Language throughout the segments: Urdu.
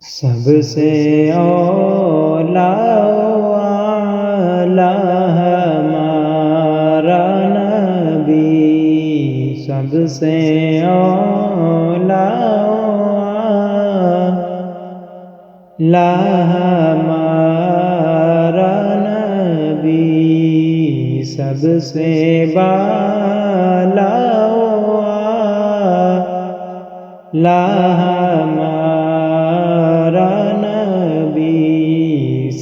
سب سے اولا اعلی ہمارا نبی، سب سے اولا اعلی ہمارا نبی، سب سے بالا اعلی ہمارا نبی،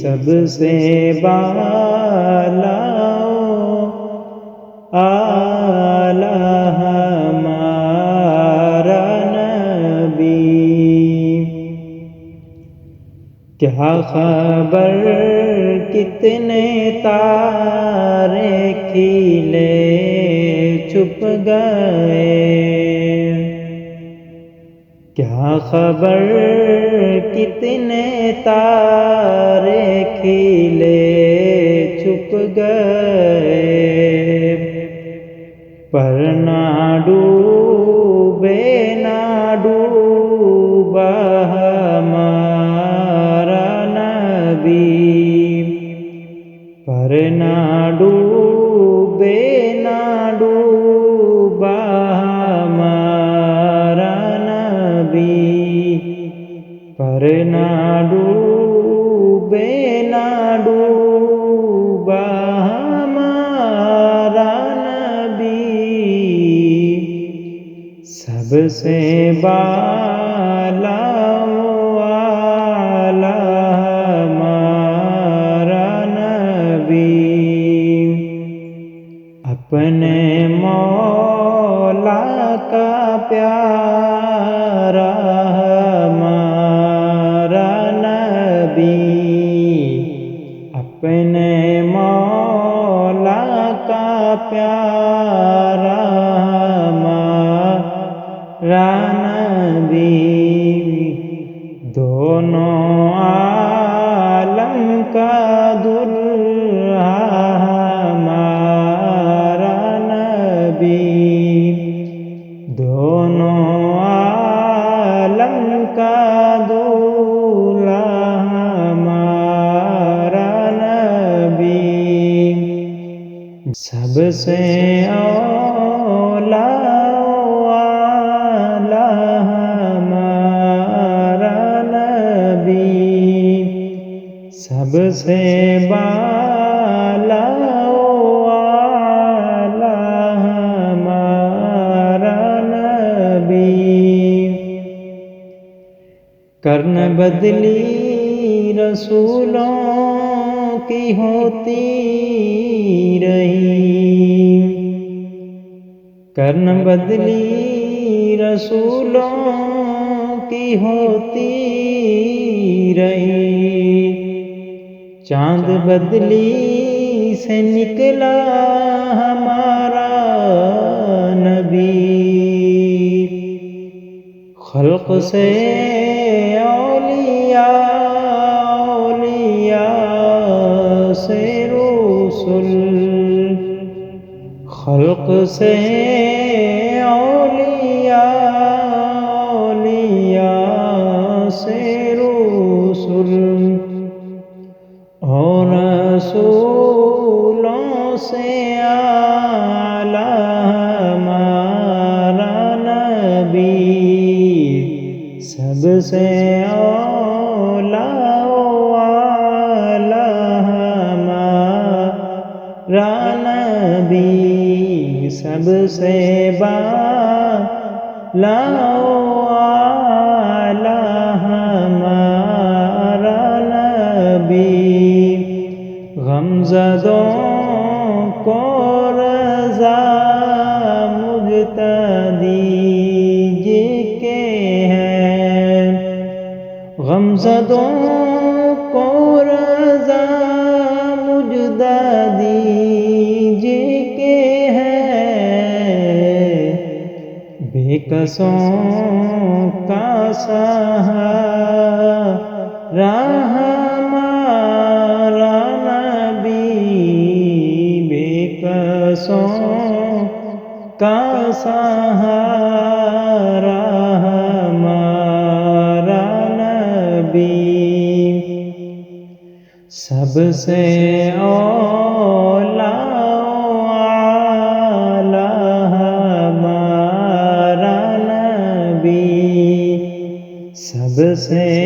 سب سے بالا اعلی ہمارا نبی۔ کیا خبر کتنے تارے کھلے چھپ گئے، کیا خبر کتنے تارے کھلے چھپ گئے، پر نہ ڈوبے نہ ڈوبا ہمارا نبی، پر نہ ڈوبے نہ ڈوبا ہمارا نبی، پر نہ ڈوبے نہ ڈوبا ہمارا نبی، سب سے بالا اعلی ہمارا نبی۔ اپنے مولا کا پیارا ہمارا نبی، اپنے مولا کا پیارا ہمارا نبی، دونوں عالم کا دلہا ہمارا نبی، دونوں عالم کا دلہا ہمارا نبی، سب سے اولا اعلی ہمارا نبی، سب سے بالا اعلی ہمارا نبی۔ کرن بدلی رسولوں کی ہوتی رہی، کرن بدلی رسولوں کی ہوتی رہی، چاند بدلی سے نکلا ہمارا نبی، خلق سے اولیاء، اولیاء سے رسل، خلق سے اولیاء، اولیاء سے رسل، اور رسولوں سے اعلی ہمارا نبی، سب سے اولا اعلی ہمارا نبی، سب سے بالا اعلی ہمارا نبی، غمزدوں کو رضا مجتدی جی کے ہیں، غمزدوں کو رضا مجتدی جی کے ہیں، بے کسوں کا سہارا ہمارا نبی، بے کسوں کا سہارا ہمارا نبی۔ سب سے اولا اعلی ہمارا نبی، سب سے